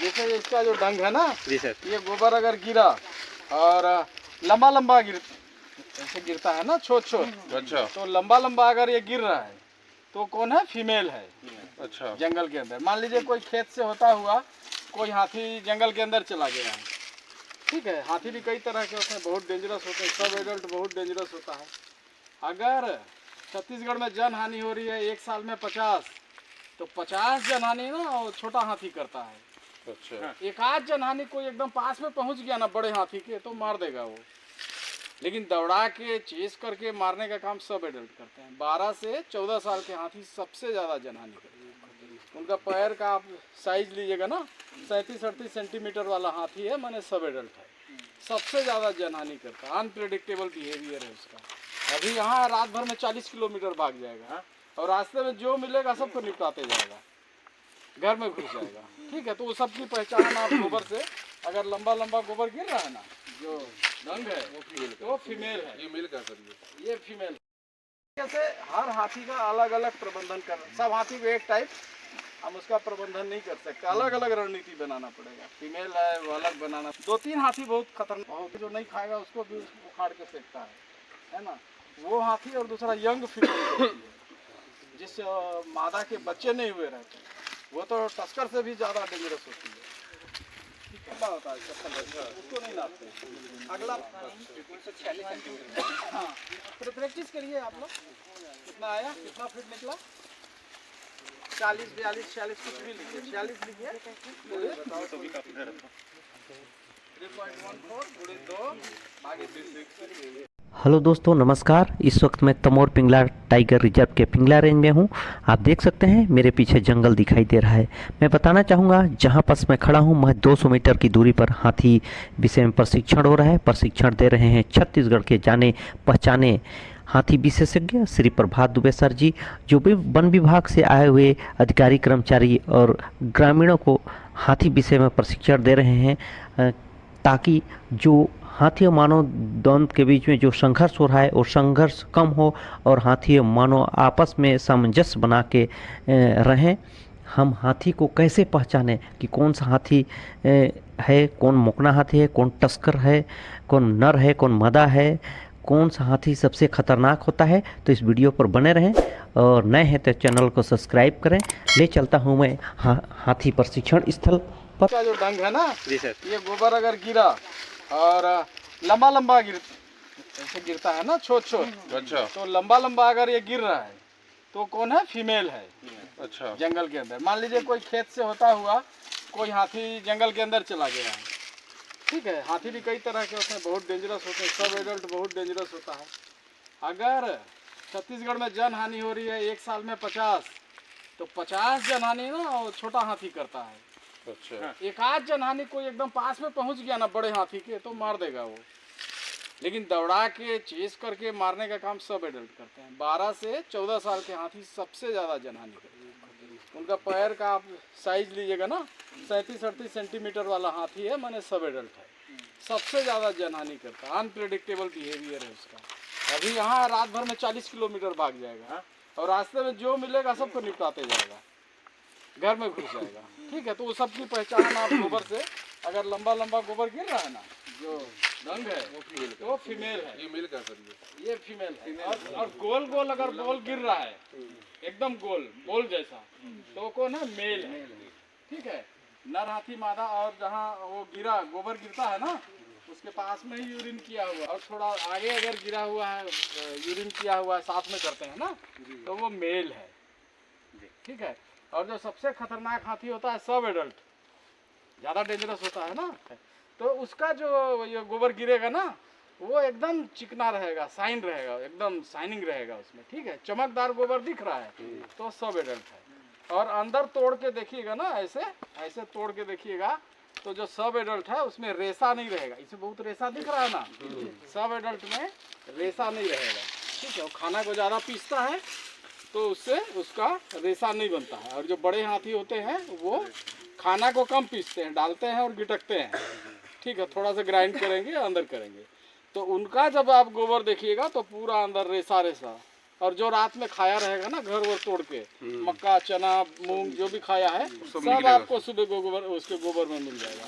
जैसे इसका जो डंग है ना जी सर। ये गोबर अगर गिरा और लंबा लंबा ऐसे गिरता है ना छोट छोट, अच्छा तो लंबा लंबा अगर ये गिर रहा है तो कौन है? फीमेल है। अच्छा जंगल के अंदर मान लीजिए कोई खेत से होता हुआ कोई हाथी जंगल के अंदर चला गया है, ठीक है। हाथी भी कई तरह के होते हैं, बहुत डेंजरस होते हैं, सब एडल्ट बहुत डेंजरस होता है। अगर छत्तीसगढ़ में जन हानि हो रही है एक साल में 50, तो 50 जन हानि ना वो छोटा हाथी करता है। अच्छा एक आध जन हानि कोई एकदम पास में पहुंच गया ना बड़े हाथी के तो मार देगा वो, लेकिन दौड़ा के चेस करके मारने का काम सब एडल्ट करते हैं। 12 से 14 साल के हाथी सबसे ज़्यादा जनहानि करते हैं। उनका पैर का आप साइज लीजिएगा ना 37-38 सेंटीमीटर वाला हाथी है, मैंने सब एडल्ट है, सबसे ज़्यादा जनहानि करता है। अनप्रेडिक्टेबल बिहेवियर है उसका। अभी यहाँ रात भर में 40 किलोमीटर भाग जाएगा और रास्ते में जो मिलेगा सबको निपटाते जाएगा, घर में घुस जाएगा, ठीक है। तो वो सबकी पहचान आप गोबर से, अगर लंबा लंबा गोबर गिर रहा है ना जो रंग है वो फीमेल है। ये मेल का सर ये फीमेल। जैसे हर हाथी का अलग अलग प्रबंधन कर, सब हाथी को एक टाइप हम उसका प्रबंधन नहीं कर सकते, अलग अलग रणनीति बनाना पड़ेगा। फीमेल है वो अलग बनाना। 2-3 हाथी बहुत खतरनाक, जो नहीं खाएगा उसको भी उखाड़ के फेंकता है ना, वो हाथी। और दूसरा यंग फीमेल जिस मादा के बच्चे नहीं हुए रहते, वो तो टस्कर से भी ज़्यादा डेंजरस होती है। कितना होता है उसको नहीं नापते। अगला 146 सेंटीमीटर। हाँ, प्रैक्टिस करिए आप लोग। कितना आया, कितना फिट निकला? 40, 42, 46 कुछ भी लिखिए, 46 लिखिए। 3.14 गुणे 2 भागे 6। हेलो दोस्तों नमस्कार। इस वक्त मैं तमोर पिंगला टाइगर रिजर्व के पिंगला रेंज में हूं। आप देख सकते हैं मेरे पीछे जंगल दिखाई दे रहा है। मैं बताना चाहूँगा जहां पास मैं खड़ा हूं मैं 200 मीटर की दूरी पर हाथी विषय में प्रशिक्षण हो रहा है। प्रशिक्षण दे रहे हैं छत्तीसगढ़ के जाने पहचाने हाथी विशेषज्ञ श्री प्रभात दुबे सर जी, जो भी वन विभाग से आए हुए अधिकारी कर्मचारी और ग्रामीणों को हाथी विषय में प्रशिक्षण दे रहे हैं, ताकि जो हाथी और मानव द्वंद के बीच में जो संघर्ष हो रहा है और संघर्ष कम हो और हाथी और मानव आपस में सामंजस्य बना के रहें। हम हाथी को कैसे पहचानें कि कौन सा हाथी है, कौन मोकना हाथी है, कौन टस्कर है, कौन नर है, कौन मादा है, कौन सा हाथी सबसे खतरनाक होता है। तो इस वीडियो पर बने रहें और नए हैं तो चैनल को सब्सक्राइब करें। ले चलता हूँ मैं हाथी प्रशिक्षण स्थल पर। का जो डंग है ना जी सर। ये गोबर अगर गिरा और लंबा लंबा ऐसे गिरता है ना छोट छोट, अच्छा तो लंबा लंबा अगर ये गिर रहा है तो कौन है? फीमेल है। अच्छा जंगल के अंदर मान लीजिए कोई खेत से होता हुआ कोई हाथी जंगल के अंदर चला गया है, ठीक है। हाथी भी कई तरह के होते हैं, बहुत डेंजरस होते हैं, सब एडल्ट बहुत डेंजरस होता है। अगर छत्तीसगढ़ में जन हानि हो रही है एक साल में 50, तो 50 जन हानि ना वो छोटा हाथी करता है। अच्छा एक आध जन हानि कोई एकदम पास में पहुंच गया ना बड़े हाथी के तो मार देगा वो, लेकिन दौड़ा के चेस करके मारने का काम सब एडल्ट करते हैं। 12 से 14 साल के हाथी सबसे ज़्यादा जनहानि करते हैं। उनका पैर का आप साइज लीजिएगा ना 37-38 सेंटीमीटर वाला हाथी है, मैंने सब एडल्ट है, सबसे ज़्यादा जनहानि करता है। अनप्रेडिक्टेबल बिहेवियर है उसका। अभी यहाँ रात भर में 40 किलोमीटर भाग जाएगा और रास्ते में जो मिलेगा सबको निपटाते जाएगा, घर में घुस जाएगा, ठीक है। तो वो सबकी पहचान आप गोबर से, अगर लंबा लंबा गोबर गिर रहा है ना जो रंग है वो फीमेल है। ये मेल का सर ये फीमेल है। और गोल गोल अगर बॉल गिर रहा है एकदम गोल बॉल जैसा, तो वो कौन है? मेल है, ठीक है। नर हाथी मादा। और जहाँ वो गिरा गोबर गिरता है ना उसके पास में ही यूरिन किया हुआ, और थोड़ा आगे अगर गिरा हुआ है यूरिन किया हुआ है, साथ में करते हैं ना, तो वो मेल है, ठीक है। और जो सबसे खतरनाक हाथी होता है सब एडल्ट, ज़्यादा डेंजरस होता है ना, तो उसका जो ये गोबर गिरेगा ना वो एकदम चिकना रहेगा, साइन रहेगा, एकदम शाइनिंग रहेगा उसमें, ठीक है। चमकदार गोबर दिख रहा है तो सब एडल्ट है। और अंदर तोड़ के देखिएगा ना, ऐसे ऐसे तोड़ के देखिएगा तो जो सब एडल्ट है उसमें रेसा नहीं रहेगा। इसमें बहुत रेसा दिख रहा है ना, सब एडल्ट में रेसा नहीं रहेगा, ठीक है। वो खाना को ज़्यादा पीसता है तो उससे उसका रेसा नहीं बनता है। और जो बड़े हाथी होते हैं वो खाना को कम पीसते हैं, डालते हैं और गिटकते हैं, ठीक है। थोड़ा सा ग्राइंड करेंगे अंदर करेंगे, तो उनका जब आप गोबर देखिएगा तो पूरा अंदर रेसा रेसा और जो रात में खाया रहेगा ना घर वर तोड़ के, मक्का चना मूंग जो भी खाया है सब आपको सुबह गोबर उसके गोबर में मिल जाएगा।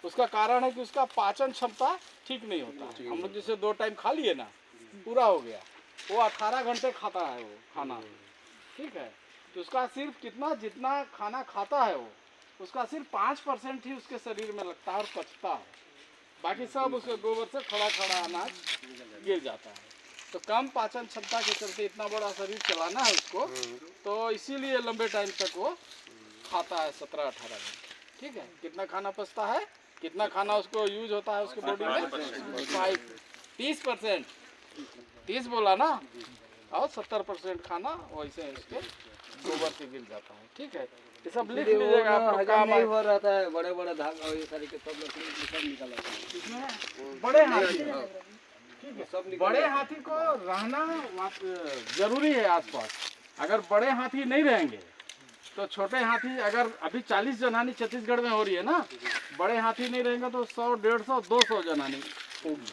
उसका कारण है कि उसका पाचन क्षमता ठीक नहीं होता। हम लोग जैसे 2 टाइम खा लिए ना, पूरा हो गया, वो 18 घंटे खाता है वो खाना, ठीक है। तो उसका सिर्फ कितना जितना खाना खाता है वो, उसका सिर्फ 5% ही उसके शरीर में लगता है और पचता है, बाकी सब उसके गोबर से खड़ा खड़ा अनाज गिर जाता है। तो कम पाचन क्षमता के चलते इतना बड़ा शरीर चलाना है उसको, तो इसीलिए लंबे टाइम तक वो खाता है 17-18 घंटे, ठीक है। कितना खाना पचता है, कितना खाना उसको यूज होता है उसके बॉडी में, 30%, 30 बोला ना, और 70% खाना वैसे उसके गोबर से गिर जाता है, ठीक है। ये सब लिख लीजिएगा आप लोग, काम नहीं हो रहता है, बड़े बड़े धागा और ये सारी के सब लकड़ी सब निकल आता है। इसमें बड़े हाथी, ठीक है, सब बड़े हाथी को रहना जरूरी है आसपास। अगर बड़े हाथी नहीं रहेंगे तो छोटे हाथी, अगर अभी 40 जनानी छत्तीसगढ़ में हो रही है ना, बड़े हाथी नहीं रहेंगे तो 100, 150, 200 जनानी होगी।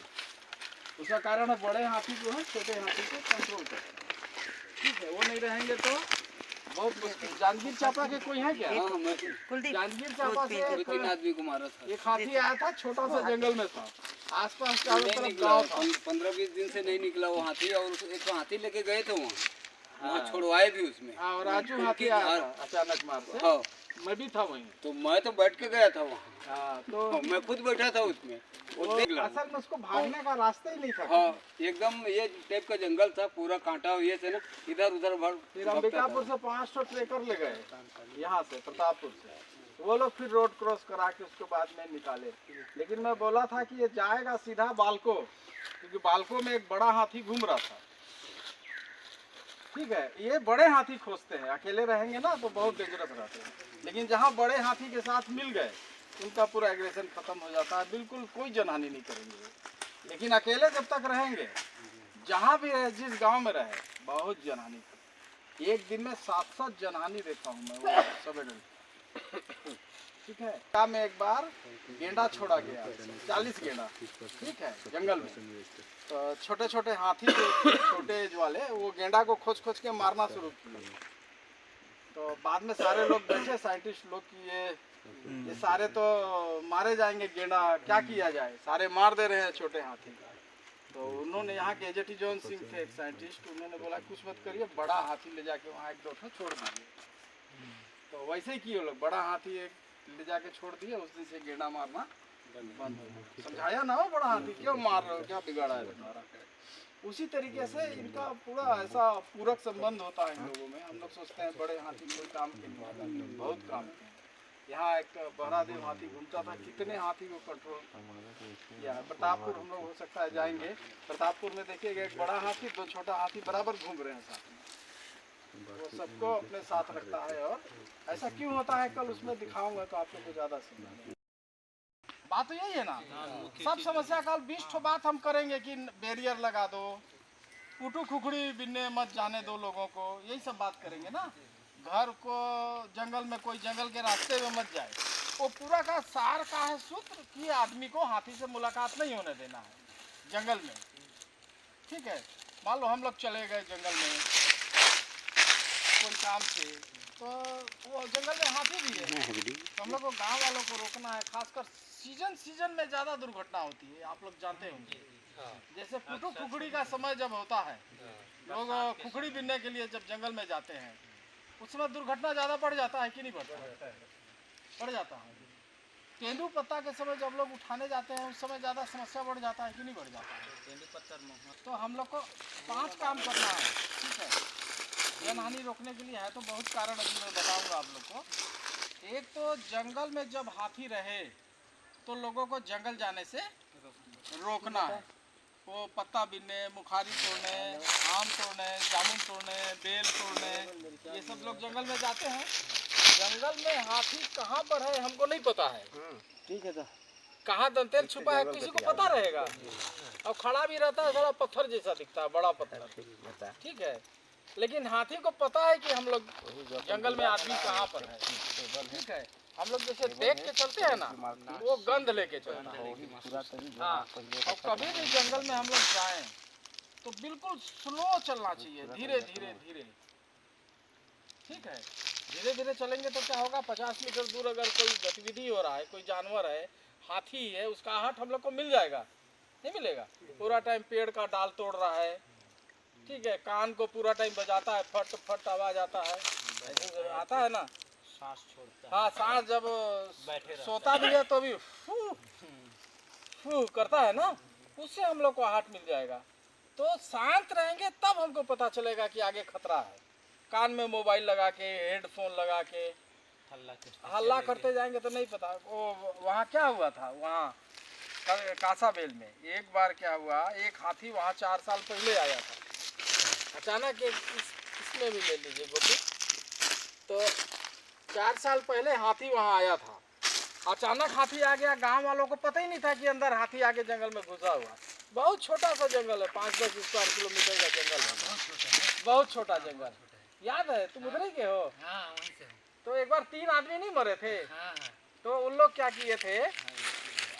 उसका कारण है बड़े हाथी जो है छोटे हाथी को कंट्रोल करते हैं, ठीक है। वो नहीं रहेंगे तो बहुत मुश्किल। जांजगीर चांपा के कोई है क्या? जांजगीर चांपा से 3 आदमी को मारा था। एक हाथी आया था, छोटा सा जंगल में था, आसपास चारों तरफ गाँव था। 15-20 दिन से नहीं निकला वो हाथी, और एक तो हाथी लेके गए थे वहाँ छोड़वाए भी उसमें। हाँ, और राजू हाथी आया था अचानक मार से। हाँ, मैं भी था वहीं। तो मैं तो बैठ के गया था वहाँ। हाँ, तो मैं खुद बैठा था उसमें, वो देख ला। असल में उसको भागने का रास्ता ही नहीं था। हाँ, एकदम ये टाइप का जंगल था, पूरा कांटा ये से ना इधर उधर फिर अंबिकापुर से 500 ट्रेकर ले गए यहाँ से, प्रतापपुर से। वो लोग फिर रोड क्रॉस करा के उसके बाद में निकाले। लेकिन मैं बोला था कि ये जाएगा सीधा बालको, क्योंकि बालको में एक बड़ा हाथी घूम रहा था, ठीक है। ये बड़े हाथी खोजते हैं, अकेले रहेंगे ना तो बहुत डेंजरस रहते हैं। लेकिन जहाँ बड़े हाथी के साथ मिल गए, उनका पूरा एग्रेशन खत्म हो जाता है, बिल्कुल कोई जनहानि नहीं करेंगे। लेकिन अकेले जब तक रहेंगे, जहाँ भी रहे, जिस गांव में रहे, बहुत जनहानि। एक दिन में 700 जनहानि देखा हूँ मैं वो सवेरे, ठीक है। क्या में एक बार गेंडा छोड़ा गया, 40 गेंडा, ठीक है, जंगल में। तो छोटे छोटे हाथी जो छोटे एज वाले, वो गेंडा को खोज खोज के मारना शुरू किए। तो बाद में सारे लोग बैठे, साइंटिस्ट लोग, कि ये सारे तो मारे जाएंगे, गेंडा क्या किया जाए, सारे मार दे रहे हैं छोटे हाथी। तो उन्होंने यहाँ के एजेटी जॉन सिंह थे एक साइंटिस्ट, उन्होंने बोला कुछ मत करिए, बड़ा हाथी ले जाके वहाँ 1-2 ठो छोड़ दीजिए। तो वैसे ही किए लोग, बड़ा हाथी एक ले जाके छोड़ दिए। उस दिन से गेंडा मारना बंद हो गया। समझाया ना हो, बड़ा हाथी क्यों मार रहे हो, क्या बिगाड़ा है तुम्हारा। उसी तरीके से इनका पूरा ऐसा पूरक संबंध होता है इन लोगों में। हम लोग सोचते हैं बड़े हाथी कोई काम के नहीं आता, बहुत काम के हैं। यहाँ एक बहरादेव हाथी घूमता था, कितने हाथी को कंट्रोल किया। प्रतापपुर हम लोग हो सकता है जाएंगे, प्रतापपुर में देखिएगा एक बड़ा हाथी, 2 छोटा हाथी बराबर घूम रहे हैं साथ में। वो सबको अपने साथ रखता है। और ऐसा क्यों होता है, कल उसमें दिखाऊंगा तो आप लोग को ज़्यादा समझ। बात तो यही है ना, सब समस्या का 20 ठो बात हम करेंगे कि बैरियर लगा दो, पुटू खुखड़ी बिन्ने मत जाने दो लोगों को, यही सब बात करेंगे ना। घर को जंगल में, कोई जंगल के रास्ते में मत जाए। वो पूरा का सार का है सूत्र कि आदमी को हाथी से मुलाकात नहीं होने देना है जंगल में, ठीक है। मान लो हम लोग चले गए जंगल में कोई काम से, तो वो जंगल में हाथी भी है, तो हम लोग को गाँव वालों को रोकना है। खासकर सीजन में ज़्यादा दुर्घटना होती है, आप लोग जानते होंगे। जैसे पुटू खुखड़ी का समय जब होता है, लोग खुखड़ी बिनने के लिए जब जंगल में जाते हैं, उस समय दुर्घटना ज़्यादा बढ़ जाता है कि नहीं बढ़ता है? बढ़ जाता है। तेंदू पत्ता के समय जब लोग उठाने जाते हैं, उस समय ज़्यादा समस्या बढ़ जाता है कि नहीं बढ़ जाता है? तेंदू पत्थर में तो हम लोग को 5 काम करना है, ठीक है। जनहानि रोकने के लिए है तो बहुत कारण अभी मैं बताऊँगा आप लोग को। एक तो जंगल में जब हाथी रहे तो लोगों को जंगल जाने से रोकना है। वो पत्ता बीनने, मुखारी तोड़ने, आम तोड़ने, जामुन तोड़ने, बेल तोड़ने, ये सब लोग जंगल में जाते हैं। जंगल में हाथी कहाँ पर है हमको नहीं पता है, ठीक है। कहाँ दंतेल छुपा है किसी को पता रहेगा। और खड़ा भी रहता है, थोड़ा पत्थर जैसा दिखता है, बड़ा पत्थर, ठीक है। लेकिन हाथी को पता है कि हम लोग जंगल में आदमी कहाँ पर है, ठीक है। हम लोग जैसे देख के चलते हैं ना, वो गंध लेके चलता है। हाँ, और कभी भी जंगल में हम लोग जाएं तो बिल्कुल स्लो चलना चाहिए, धीरे धीरे धीरे। ठीक है, धीरे धीरे चलेंगे तो क्या होगा, 50 मीटर दूर अगर कोई गतिविधि हो रहा है, कोई जानवर है, हाथी है, उसका आहट हम लोग को मिल जाएगा, नहीं मिलेगा? पूरा टाइम पेड़ का डाल तोड़ रहा है, ठीक है, कान को पूरा टाइम बजाता है, फट फट आवाज आता है, आता है ना, सांस छोड़ता हाँ सांस जब बैठे रहता सोता भी है तो भी फू फू करता है ना, उससे हम लोग को आहट मिल जाएगा। तो शांत रहेंगे तब हमको पता चलेगा कि आगे खतरा है। कान में मोबाइल लगा के, हेडफोन लगा के हल्ला करते जाएंगे तो नहीं पता। वो वहाँ क्या हुआ था, वहाँ कासाबेल में एक बार क्या हुआ, एक हाथी वहाँ 4 साल पहले आया था अचानक। इसमें भी ले लीजिए गोपी, तो 4 साल पहले हाथी वहाँ आया था, अचानक हाथी आ गया। गांव वालों को पता ही नहीं था कि अंदर हाथी आके जंगल में घुसा हुआ। बहुत छोटा सा जंगल है, 5-10 स्क्वायर किलोमीटर का जंगल है, बहुत छोटा जंगल। याद है, तुम उधर ही के हो? हाँ, वहीं से। तो एक बार 3 आदमी नहीं मरे थे? हाँ, हाँ। तो उन लोग क्या किए थे,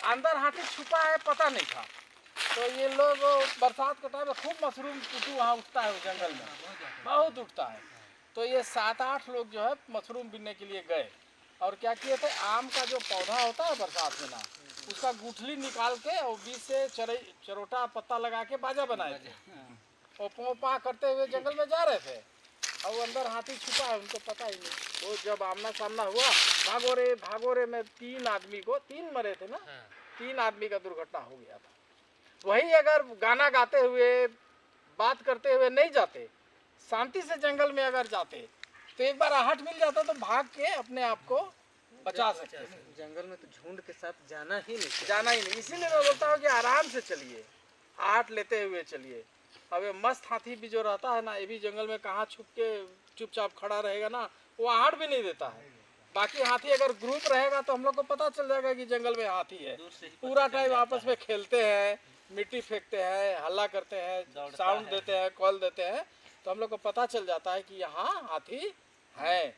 अंदर हाथी छुपा है पता नहीं था, तो ये लोग बरसात के टाइम में खूब मशरूम कुटू वहाँ उठता है, उस जंगल में बहुत उठता है। तो ये 7-8 लोग जो है मशरूम बीनने के लिए गए, और क्या किए थे, आम का जो पौधा होता है बरसात में ना, उसका गुठली निकाल के और बीच से चरोटा पत्ता लगा के बाजा बनाए थे, और पों पा करते हुए जंगल में जा रहे थे, और वो अंदर हाथी छुपा है, उनको पता ही नहीं। वो जब आमना सामना हुआ, भागो रे में 3 आदमी को, 3 मरे थे ना, 3 आदमी का दुर्घटना हो गया था। वही अगर गाना गाते हुए, बात करते हुए नहीं जाते, शांति से जंगल में अगर जाते, तो एक बार आहट मिल जाता तो भाग के अपने आप को बचा सकते हैं। जंगल में तो झुंड के साथ जाना ही नहीं, जाना ही नहीं। इसीलिए मैं बोलता हूँ कि आराम से चलिए, आहट लेते हुए चलिए। अब ये मस्त हाथी भी जो रहता है ना, ये भी जंगल में कहाँ छुप के चुपचाप खड़ा रहेगा ना, वो आहट भी नहीं देता है। बाकी हाथी अगर ग्रुप रहेगा तो हम लोग को पता चल जाएगा कि जंगल में हाथी है। पूरा टाइम आपस में खेलते हैं, मिट्टी फेंकते हैं, हल्ला करते हैं, साउंड देते हैं, कॉल देते हैं, तो हम लोग को पता चल जाता है कि यहाँ हाथी है।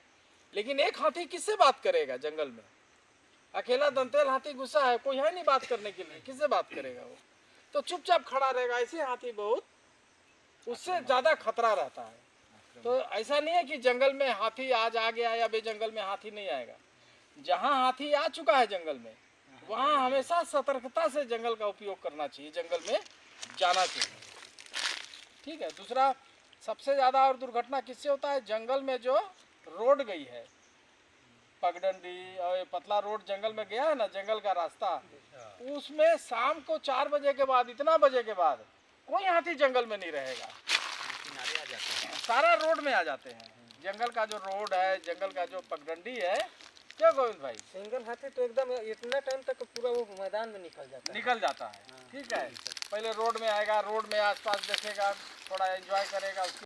लेकिन एक हाथी किससे बात करेगा जंगल में? अकेला दंतेल हाथी गुस्सा है, कोई है नहीं बात करने के लिए, किससे बात करेगा वो? तो चुपचाप खड़ा रहेगा। ऐसे हाथी बहुत, उससे ज़्यादा खतरा रहता है। तो ऐसा नहीं है कि जंगल में हाथी आज आ गया या बे जंगल में हाथी नहीं आएगा। जहाँ हाथी आ चुका है जंगल में, वहाँ हमेशा सतर्कता से जंगल का उपयोग करना चाहिए, जंगल में जाना चाहिए। ठीक है। दूसरा, सबसे ज़्यादा और दुर्घटना किससे होता है? जंगल में जो रोड गई है, पगडंडी और ये पतला रोड जंगल में गया है ना, जंगल का रास्ता, उसमें शाम को 4 बजे के बाद, इतना बजे के बाद कोई हाथी जंगल में नहीं रहेगा, किनारे आ जाते हैं। सारा रोड में आ जाते हैं। जंगल का जो रोड है, जंगल का जो पगडंडी है, क्या गोविंद भाई, सिंगल हाथी तो एकदम इतना टाइम तक पूरा वो मैदान में निकल जाता है। ठीक है, पहले रोड में आएगा, रोड में आसपास देखेगा, थोड़ा एंजॉय करेगा, उसके